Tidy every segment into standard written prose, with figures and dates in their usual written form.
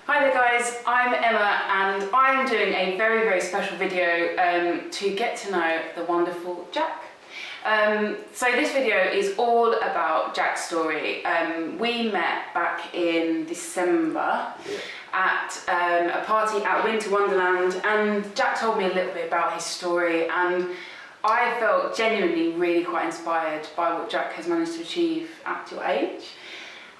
Hi there guys, I'm Emma and I'm doing a very, very special video to get to know the wonderful Jack. So this video is all about Jack's story. We met back in December at a party at Winter Wonderland, and Jack told me a little bit about his story, and I felt genuinely really quite inspired by what Jack has managed to achieve at your age.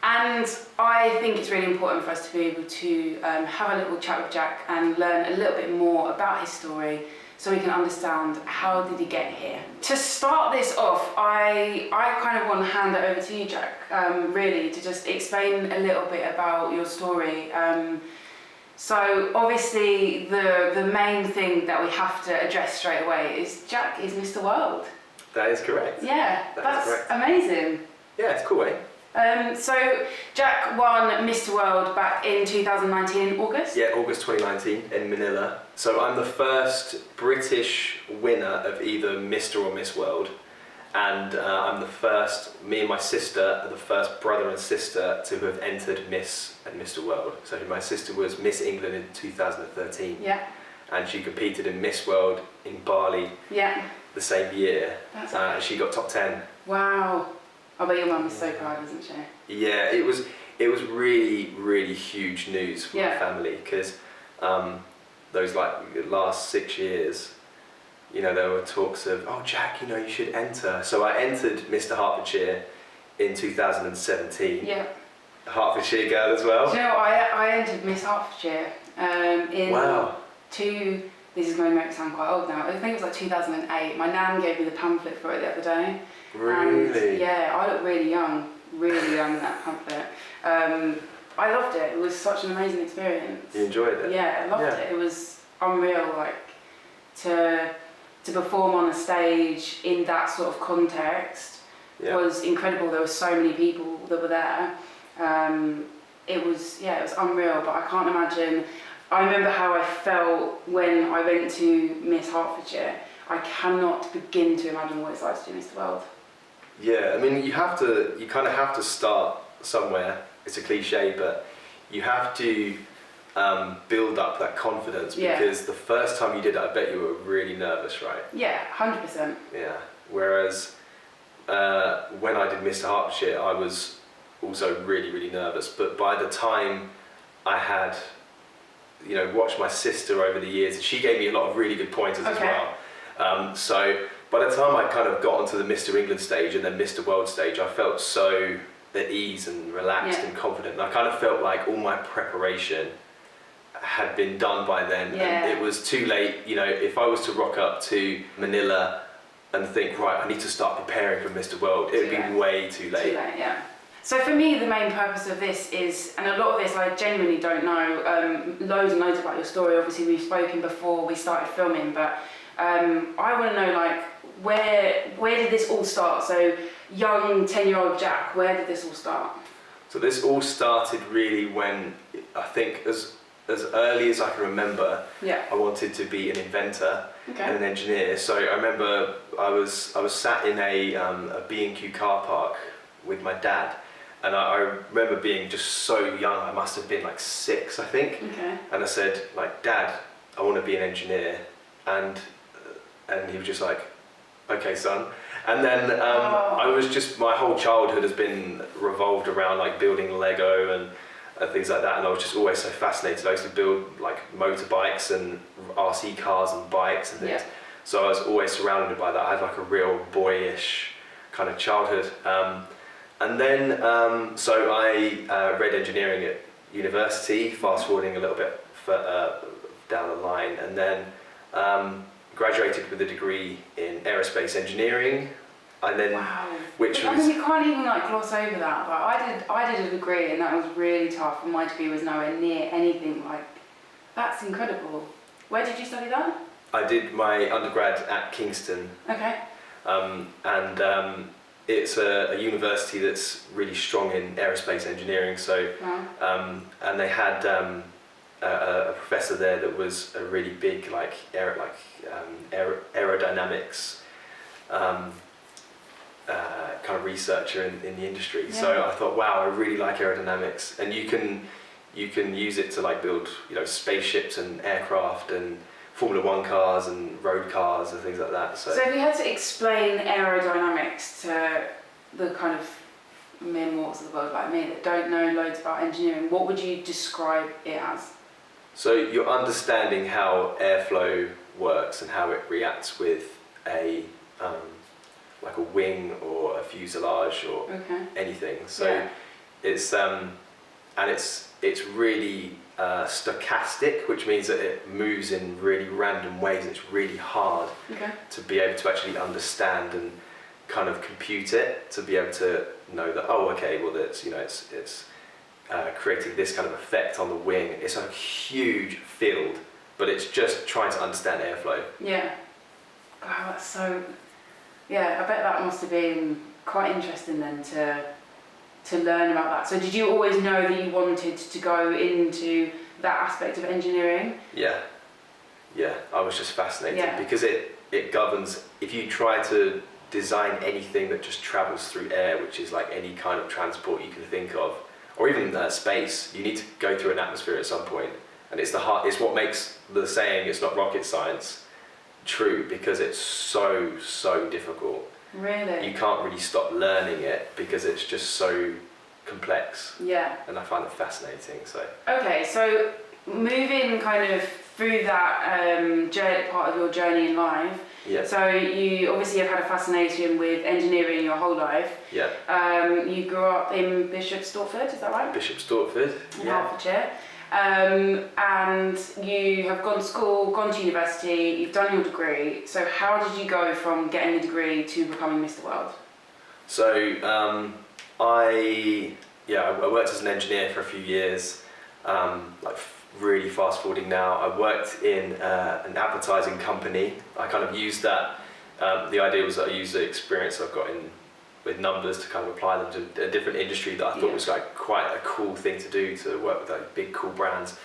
And I think it's really important for us to be able to have a little chat with Jack and learn a little bit more about his story so we can understand how did he get here. To start this off, I kind of want to hand it over to you, Jack, really, to just explain a little bit about your story. So obviously the main thing that we have to address straight away is Jack is Mr World. That is correct. Yeah, that's amazing. Yeah, it's cool, eh? So Jack won Mr World back in 2019 in August? Yeah, August 2019 in Manila. So I'm the first British winner of either Mr or Miss World, and I'm the first, me and my sister are the first brother and sister to have entered Miss and Mr World. So my sister was Miss England in 2013. Yeah. And she competed in Miss World in Bali the same year. And she got top 10. Wow. I bet your mum was so proud, wasn't she? Yeah, it was really, really huge news for my family, because those last 6 years, you know, there were talks of, oh Jack, you know, you should enter. So I entered Mr Hertfordshire in 2017. Yeah. Hertfordshire girl as well. Do you know what, I entered Miss Hertfordshire this is going to make me sound quite old now. I think it was like 2008. My nan gave me the pamphlet for it the other day. Really? And yeah, I look really young in that pamphlet. I loved it. It was such an amazing experience. You enjoyed it? Yeah, I loved it. It was unreal, like to perform on a stage in that sort of context was incredible. There were so many people that were there. It was unreal, but I can't imagine. I remember how I felt when I went to Miss Hertfordshire. I cannot begin to imagine what it's like to do Mr World. Yeah, I mean, you kind of have to start somewhere. It's a cliche, but you have to build up that confidence, because the first time you did it, I bet you were really nervous, right? Yeah, 100%. Yeah, whereas when I did Mr Hertfordshire, I was also really, really nervous. But by the time I had, you know, watched my sister over the years, and she gave me a lot of really good pointers as well. So by the time I kind of got onto the Mr England stage and then Mr World stage, I felt so at ease and relaxed and confident. And I kind of felt like all my preparation had been done by then. And it was too late, you know, if I was to rock up to Manila and think, right, I need to start preparing for Mr World, it would be way too late. Too late, yeah. So for me, the main purpose of this is, and a lot of this I genuinely don't know, loads and loads about your story. Obviously we've spoken before we started filming, but I want to know, like, where did this all start? So young 10-year-old Jack, where did this all start? So this all started really when, I think as early as I can remember, I wanted to be an inventor and an engineer. So I remember I was sat in a B&Q car park with my dad. And I remember being just so young, I must have been like 6, I think. And I said, like, Dad, I want to be an engineer. And he was just like, okay, son. And then I was just, my whole childhood has been revolved around like building Lego and things like that. And I was just always so fascinated. I used to build like motorbikes and RC cars and bikes and things. So I was always surrounded by that. I had like a real boyish kind of childhood. And then, so I read engineering at university, fast forwarding a little bit down the line, and then graduated with a degree in aerospace engineering. And then, which was... I mean, you can't even like gloss over that, but I did a degree and that was really tough, and my degree was nowhere near anything like... That's incredible. Where did you study that? I did my undergrad at Kingston. Okay. It's a university that's really strong in aerospace engineering. So, and they had a professor there that was a really big aerodynamics kind of researcher in the industry. So I thought, wow, I really like aerodynamics, and you can you can use it to like build, you know, spaceships and aircraft and Formula 1 cars and road cars and things like that. So if you had to explain aerodynamics to the kind of mere mortals of the world like me that don't know loads about engineering, what would you describe it as? So you're understanding how airflow works and how it reacts with a like a wing or a fuselage or anything. So it's and it's really stochastic, which means that it moves in really random ways. And it's really hard to be able to actually understand and kind of compute it, to be able to know that, oh, okay, well, that's, you know, it's creating this kind of effect on the wing. It's a huge field, but it's just trying to understand airflow. Yeah. Wow, that's so. Yeah, I bet that must have been quite interesting then to learn about that. So did you always know that you wanted to go into that aspect of engineering? Yeah, I was just fascinated because it governs. If you try to design anything that just travels through air, which is like any kind of transport you can think of, or even space, you need to go through an atmosphere at some point. And it's what makes the saying, it's not rocket science, true, because it's so difficult. Really? You can't really stop learning it because it's just so complex. Yeah. And I find it fascinating. So. Okay, so moving kind of through that part of your journey in life. Yeah. So you obviously have had a fascination with engineering your whole life. Yeah. You grew up in Bishop Stortford, is that right? Bishop Stortford. In Hertfordshire. And you have gone to school, gone to university, you've done your degree. So how did you go from getting a degree to becoming Mr World? So I worked as an engineer for a few years. Like really fast forwarding now, I worked in an advertising company. I kind of used that. The idea was that I used the experience I've got with numbers to kind of apply them to a different industry that I thought was like quite a cool thing to do, to work with like big cool brands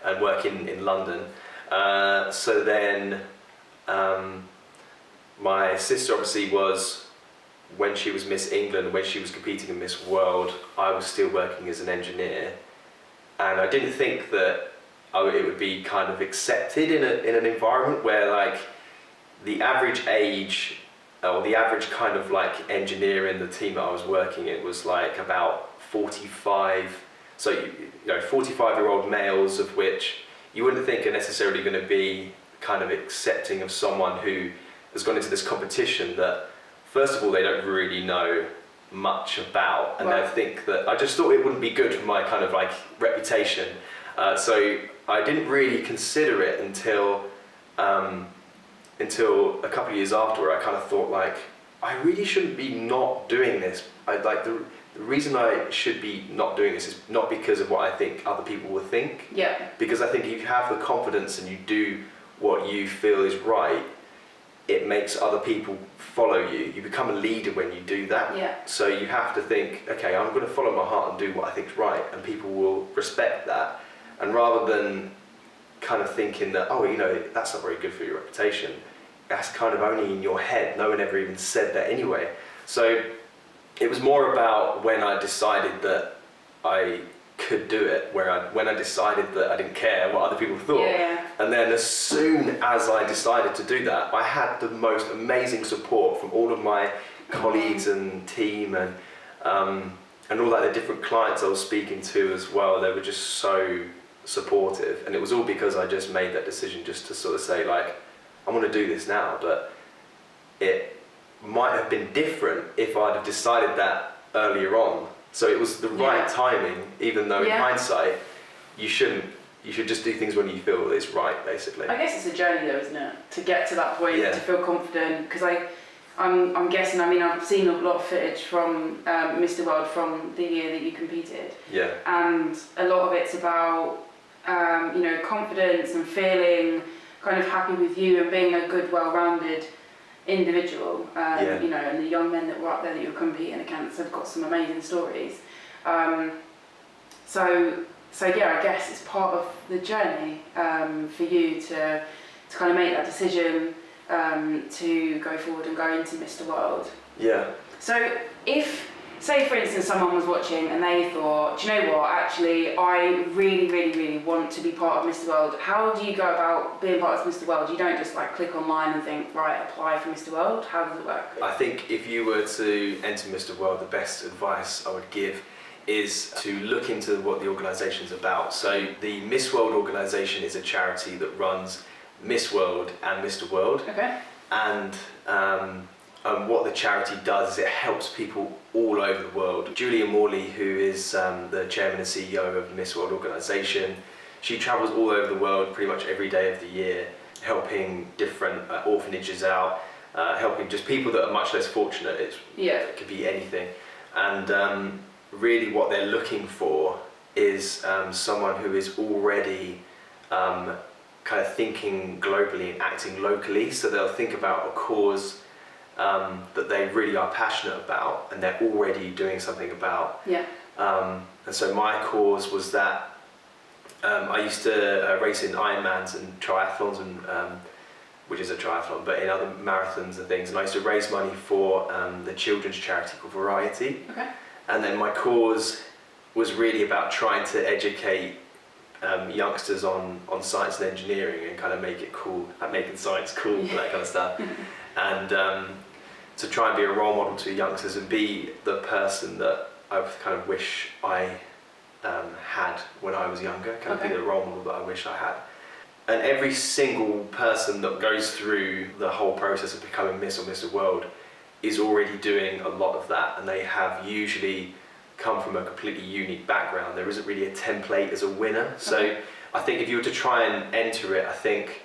and work in London. So then my sister obviously was, when she was Miss England, when she was competing in Miss World, I was still working as an engineer, and I didn't think that it would be kind of accepted in an environment where like the average age or the average kind of like engineer in the team that I was working in was like about 45, so you know 45-year-old males, of which you wouldn't think are necessarily going to be kind of accepting of someone who has gone into this competition that first of all they don't really know much about, and they think that, I just thought it wouldn't be good for my kind of like reputation, so I didn't really consider it until a couple of years after, I kind of thought like, I really shouldn't be not doing this. The reason I should be not doing this is not because of what I think other people will think. Yeah. Because I think if you have the confidence and you do what you feel is right, it makes other people follow you. You become a leader when you do that. Yeah. So you have to think, okay, I'm going to follow my heart and do what I think is right, and people will respect that. And rather than kind of thinking that, oh, you know, that's not very good for your reputation, that's kind of only in your head. No one ever even said that anyway. So it was more about when I decided that I could do it, when I decided that I didn't care what other people thought. Yeah. And then as soon as I decided to do that, I had the most amazing support from all of my colleagues and team, and all like the different clients I was speaking to as well. They were just so supportive, and it was all because I just made that decision just to sort of say like, I want to do this now. But it might have been different if I'd have decided that earlier on. So it was the right timing, even though in hindsight, you should just do things when you feel it's right, basically. I guess it's a journey though, isn't it? To get to that point, to feel confident. Because I'm guessing, I mean, I've seen a lot of footage from Mr World from the year that you competed. Yeah. And a lot of it's about, you know, confidence and feeling kind of happy with you and being a good, well-rounded individual, you know, and the young men that were up there that you were competing against have got some amazing stories. So yeah, I guess it's part of the journey for you to kind of make that decision to go forward and go into Mr World. Yeah. So say for instance someone was watching and they thought, do you know what, actually I really want to be part of Mr World. How do you go about being part of Mr World? You don't just like click online and think, right, apply for Mr World. How does it work? I think if you were to enter Mr World, the best advice I would give is to look into what the organisation's about. So the Miss World organisation is a charity that runs Miss World and Mr World. Okay. And what the charity does is it helps people all over the world. Julia Morley, who is the chairman and CEO of the Miss World organisation, she travels all over the world pretty much every day of the year, helping different orphanages out, helping just people that are much less fortunate. It could be anything. And really what they're looking for is someone who is already kind of thinking globally and acting locally. So they'll think about a cause that they really are passionate about and they're already doing something about. Yeah. And so my cause was that I used to race in Ironmans and triathlons, and which is a triathlon, but in other marathons and things. And I used to raise money for the children's charity called Variety. Okay. And then my cause was really about trying to educate youngsters on science and engineering and kind of make it cool, like making science cool, that kind of stuff. And to try and be a role model to youngsters and be the person that I kind of wish I had when I was younger, kind of be the role model that I wish I had. And every single person that goes through the whole process of becoming Miss or Mr World is already doing a lot of that, and they have usually come from a completely unique background. There isn't really a template as a winner. So I think if you were to try and enter it, I think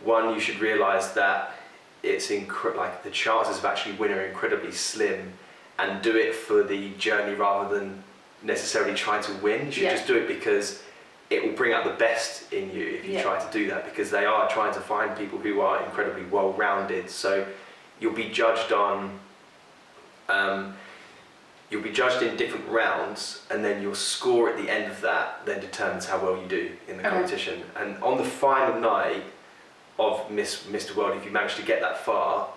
one, you should realise that it's like the chances of actually winning are incredibly slim, and do it for the journey rather than necessarily trying to win. You should just do it because it will bring out the best in you if you try to do that, because they are trying to find people who are incredibly well-rounded. So you'll be judged on you'll be judged in different rounds, and then your score at the end of that then determines how well you do in the competition. And on the final night of Mr World, if you manage to get that far,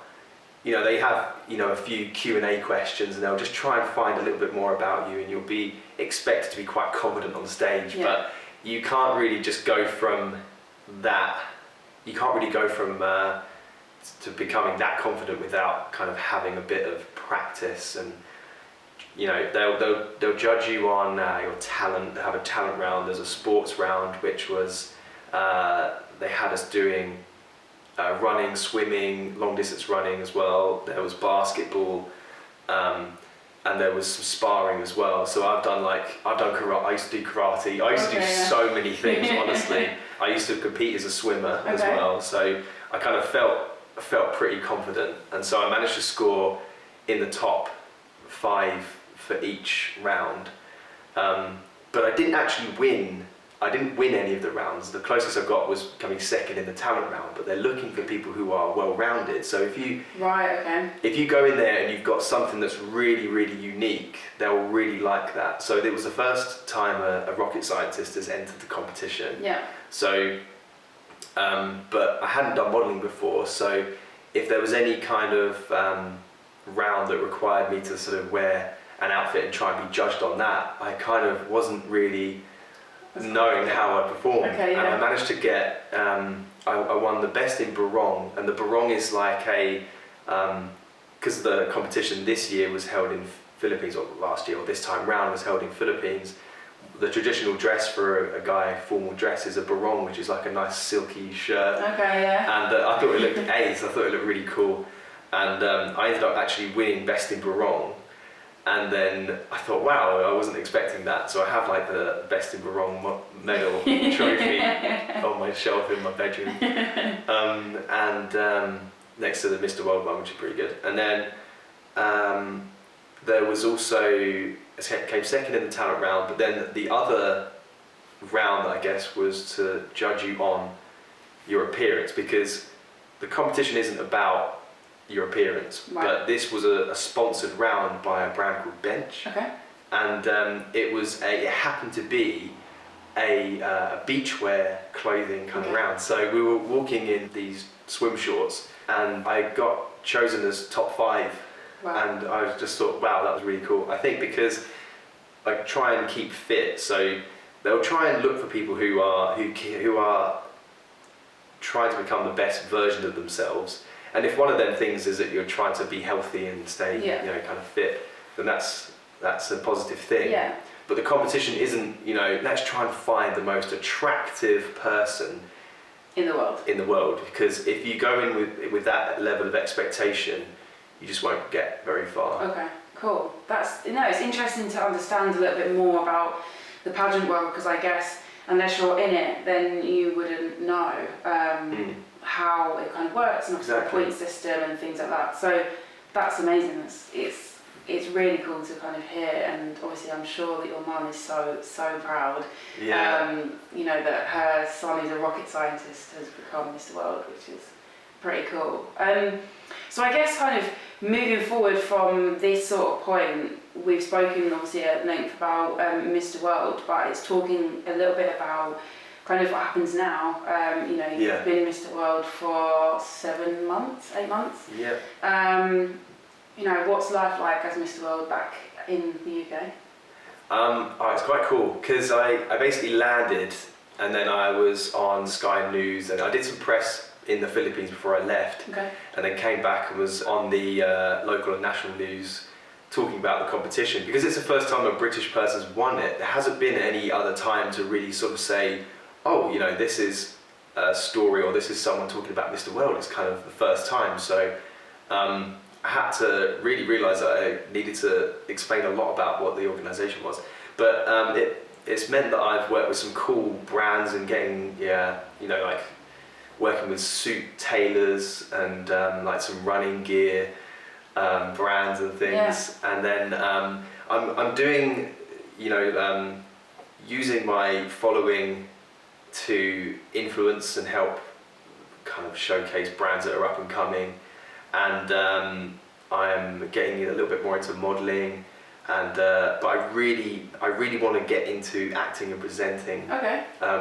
you know, they have, you know, a few Q&A questions, and they'll just try and find a little bit more about you, and you'll be expected to be quite confident on stage. But you can't really just go from that, you can't really go from to becoming that confident without kind of having a bit of practice. And you know, they'll judge you on your talent. They have a talent round. There's a sports round, which was they had us doing running, swimming, long distance running as well. There was basketball, and there was some sparring as well. So I've done karate. I used to do karate. I used to do so many things. Honestly, I used to compete as a swimmer as well. So I kind of felt pretty confident, and so I managed to score in the top 5 for each round, but I didn't actually win. I didn't win any of the rounds. The closest I got was coming second in the talent round, but they're looking for people who are well-rounded. So if you if you go in there and you've got something that's really, really unique, they'll really like that. So it was the first time a rocket scientist has entered the competition. So but I hadn't done modelling before, so if there was any kind of round that required me to sort of wear an outfit and try and be judged on that, I kind of wasn't really knowing how I performed. And I managed to get, I won the best in barong, and the barong is like a, because the competition this year was held in Philippines, or last year, or this time round was held in Philippines. The traditional dress for a guy, formal dress, is a barong, which is like a nice silky shirt. And I thought it looked ace, I thought it looked really cool. And I ended up actually winning best in barong. And then I thought, wow, I wasn't expecting that. So I have like the best in barong medal trophy on my shelf in my bedroom. Next to the Mr World one, which is pretty good. And then there was also, came second in the talent round, but then the other round, I guess, was to judge you on your appearance, because the competition isn't about your appearance, but this was a sponsored round by a brand called Bench, and it happened to be a beachwear clothing kind of round. So we were walking in these swim shorts, and I got chosen as top 5 And I just thought, wow, that was really cool. I think because I try and keep fit, so they'll try and look for people who are trying to become the best version of themselves. And if one of them things is that you're trying to be healthy and stay, kind of fit, then that's a positive thing. Yeah. But the competition isn't, let's try and find the most attractive person in the world. Because if you go in with that level of expectation, you just won't get very far. Okay, cool. It's interesting to understand a little bit more about the pageant world, because I guess unless you're in it, then you wouldn't know how it kind of works, and obviously the point system and things like that. So that's amazing. It's really cool to kind of hear, and obviously I'm sure that your mum is so proud. Yeah. That her son, who's a rocket scientist, has become Mr World, which is pretty cool. So I guess kind of moving forward from this sort of point, we've spoken obviously at length about Mr World, but it's talking a little bit about kind of what happens now. You've been Mr World for 8 months. Yeah. What's life like as Mr World back in the UK? It's quite cool, because I basically landed and then I was on Sky News, and I did some press in the Philippines before I left, and then came back and was on the local and national news talking about the competition, because it's the first time a British person's won it. There hasn't been any other time to really sort of say, oh, this is a story, or this is someone talking about Mr World. It's kind of the first time, so I had to really realise that I needed to explain a lot about what the organisation was. But it's meant that I've worked with some cool brands and getting, like working with suit tailors and like some running gear brands and things. And then I'm doing, using my following to influence and help kind of showcase brands that are up and coming. And I'm getting a little bit more into modelling, and but I really want to get into acting and presenting.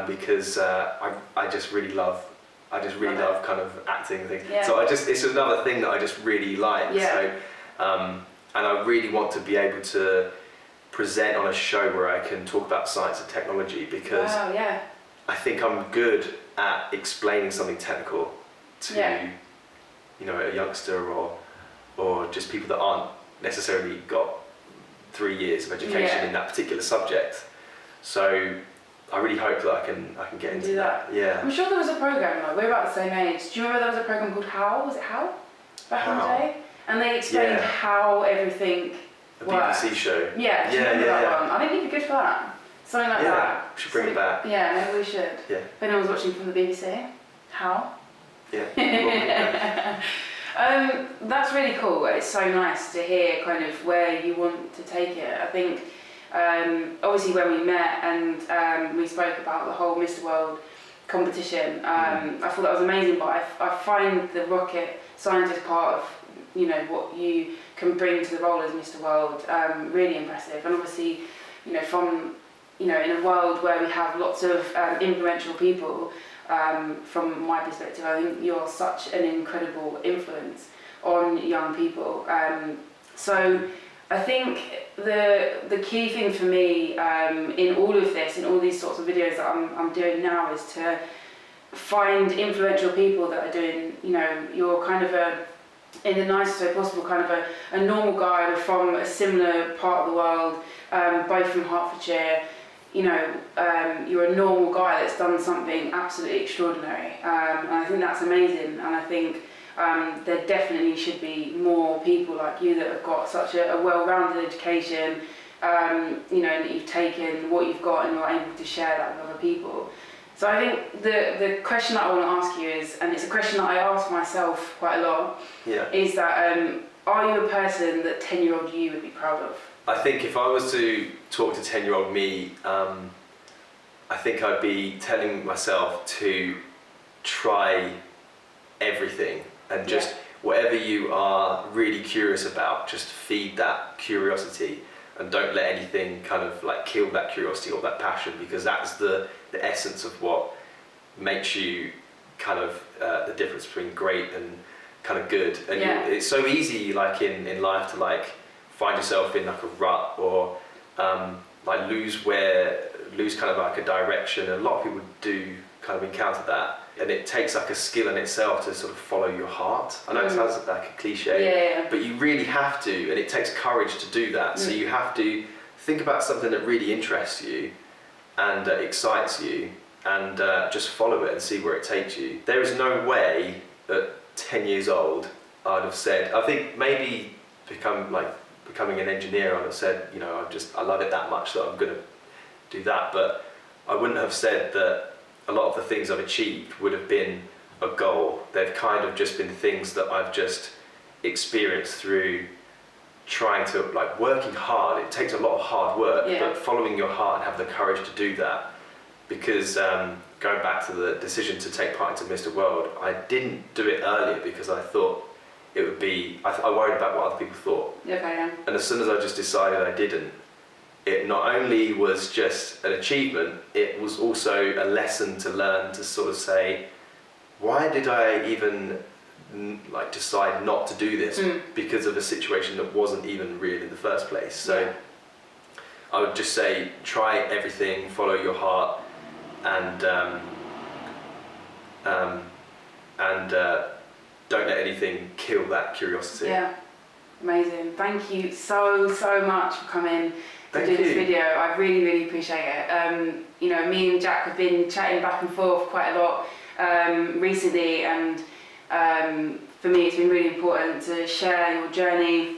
Because I just really love kind of acting and things. So it's another thing that I just really like. So and I really want to be able to present on a show where I can talk about science and technology, because I think I'm good at explaining something technical to a youngster or just people that aren't necessarily got 3 years of education in that particular subject. So I really hope that I can get into that. Yeah. I'm sure there was a program, like, we're about the same age. Do you remember there was a program called How? Was it How? Back in the day? And they explained how everything works. BBC show. Yeah, do you remember that one? I think you'd be good for that. Something like that. We should bring it back. Yeah, maybe we should. Yeah. If anyone's watching from the BBC, How? Yeah. That's really cool. It's so nice to hear kind of where you want to take it. I think obviously when we met and we spoke about the whole Mr World competition, I thought that was amazing, but I find the rocket scientist part of what you can bring to the role as Mr World really impressive. And obviously from in a world where we have lots of influential people, from my perspective, I think you're such an incredible influence on young people. So I think the key thing for me in all of this, in all these sorts of videos that I'm doing now, is to find influential people that are doing, you're kind of in the nicest way possible, kind of a normal guy from a similar part of the world, both from Hertfordshire. You're a normal guy that's done something absolutely extraordinary, and I think that's amazing. And I think there definitely should be more people like you that have got such a well-rounded education, and that you've taken what you've got and you're able to share that with other people. So I think the question that I want to ask you is, and it's a question that I ask myself quite a lot, is that are you a person that 10-year-old you would be proud of? I think if I was to talk to 10-year-old me, I think I'd be telling myself to try everything, and just whatever you are really curious about, just feed that curiosity, and don't let anything kind of like kill that curiosity or that passion, because that's the essence of what makes you kind of the difference between great and kind of good. And it's so easy, like in life, to like find yourself in like a rut or like lose kind of like a direction. And a lot of people do kind of encounter that, and it takes like a skill in itself to sort of follow your heart. I know it sounds like a cliche, but you really have to, and it takes courage to do that. So you have to think about something that really interests you and excites you, and just follow it and see where it takes you. There is no way at 10 years old I'd have said, I think maybe becoming an engineer, I'd have said, you know, I love it that much that I'm going to do that, but I wouldn't have said that a lot of the things I've achieved would have been a goal. They've kind of just been things that I've just experienced through trying to, like, working hard. It takes a lot of hard work, but following your heart and have the courage to do that. Because going back to the decision to take part into Mr World, I didn't do it earlier because I thought it would be, I worried about what other people thought. And as soon as I just decided I didn't, it not only was just an achievement, it was also a lesson to learn to sort of say, why did I even like decide not to do this because of a situation that wasn't even real in the first place? So I would just say, try everything, follow your heart, and don't let anything kill that curiosity. Yeah, amazing. Thank you so much for coming to do this video. I really appreciate it. You know, me and Jack have been chatting back and forth quite a lot recently, and for me it's been really important to share your journey.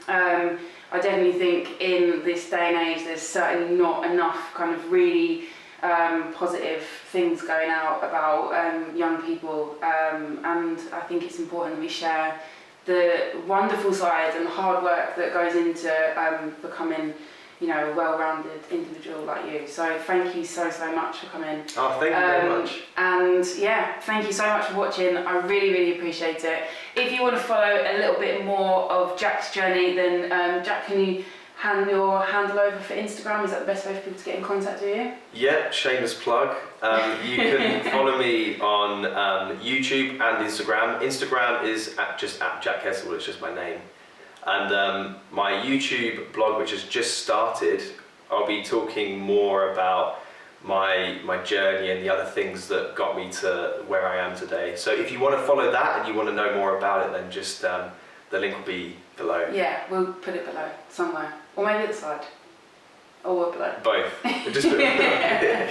I definitely think in this day and age there's certainly not enough kind of really positive things going out about young people, and I think it's important that we share the wonderful side and the hard work that goes into becoming, you know, a well-rounded individual like you. So thank you so much for coming. Oh, thank you very much. And yeah, thank you so much for watching. I really appreciate it. If you want to follow a little bit more of Jack's journey, then Jack, can you hand your handle over for Instagram? Is that the best way for people to get in contact with you? Yeah, shameless plug. You can follow me on YouTube and Instagram. Instagram is just at Jack Heslewood, it's just my name. And my YouTube blog, which has just started, I'll be talking more about my journey and the other things that got me to where I am today. So if you want to follow that and you want to know more about it, then just the link will be below. Yeah, we'll put it below somewhere, or maybe at the side, or below. Both. Just put it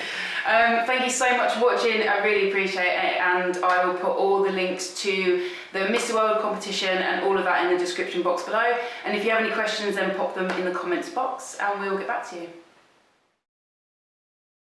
thank you so much for watching. I really appreciate it, and I will put all the links to the Mr World competition and all of that in the description box below. And if you have any questions, then pop them in the comments box and we'll get back to you.